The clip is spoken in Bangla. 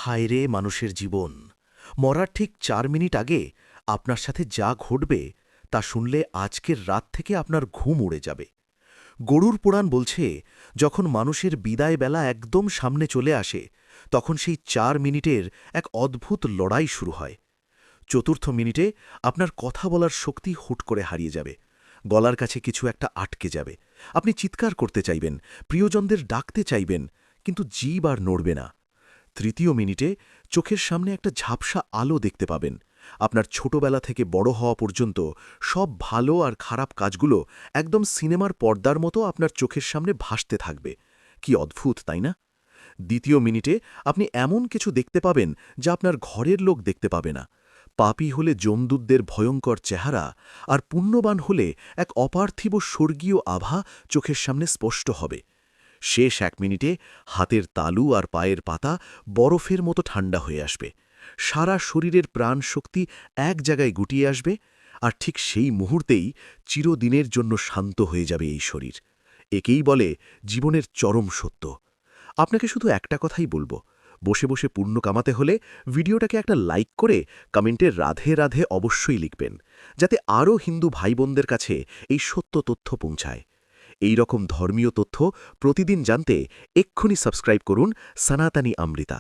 হায় রে মানুষের জীবন! মরার ঠিক ৪ মিনিট আগে আপনার সাথে যা ঘটবে তা শুনলে আজকের রাত থেকে আপনার ঘুম উড়ে যাবে। গরুর পুরাণ বলছে, যখন মানুষের বিদায় বেলা একদম সামনে চলে আসে, তখন সেই ৪ মিনিটের এক অদ্ভুত লড়াই শুরু হয়। চতুর্থ মিনিটে আপনার কথা বলার শক্তি হুট করে হারিয়ে যাবে। গলার কাছে কিছু একটা আটকে যাবে। আপনি চিৎকার করতে চাইবেন, প্রিয়জনদের ডাকতে চাইবেন, কিন্তু জিভ আর নড়বে না। তৃতীয় মিনিটে চোখের সামনে একটা ঝাপসা আলো দেখতে পাবেন। আপনার ছোটবেলা থেকে বড় হওয়া পর্যন্ত সব ভালো আর খারাপ কাজগুলো একদম সিনেমার পর্দার মতো আপনার চোখের সামনে ভাসতে থাকবে। কি অদ্ভুত, তাই না? দ্বিতীয় মিনিটে আপনি এমন কিছু দেখতে পাবেন যা আপনার ঘরের লোক দেখতে পাবে না। পাপী হলে যমদূতদের ভয়ঙ্কর চেহারা, আর পুণ্যবান হলে এক অপার্থিব স্বর্গীয় আভা চোখের সামনে স্পষ্ট হবে। শেষ ১ মিনিটে হাতের তালু আর পায়ের পাতা বরফের মতো ঠান্ডা হয়ে আসবে। সারা শরীরের প্রাণ শক্তি এক জায়গায় গুটিয়ে আসবে, আর ঠিক সেই মুহূর্তেই চিরদিনের জন্য শান্ত হয়ে যাবে এই শরীর। একেই বলে জীবনের চরম সত্য। আপনাকে শুধু একটা কথাই বলবো, বসে বসে পুণ্য কামাতে হলে ভিডিওটাকে একটা লাইক করে কমেন্টে রাধে রাধে অবশ্যই লিখবেন, যাতে আরও হিন্দু ভাইবোনদের কাছে এই সত্য তথ্য পৌঁছায়। এই রকম ধর্মীয় তথ্য প্রতিদিন জানতে এক্ষুনি সাবস্ক্রাইব করুন সনাতনী অমৃতা।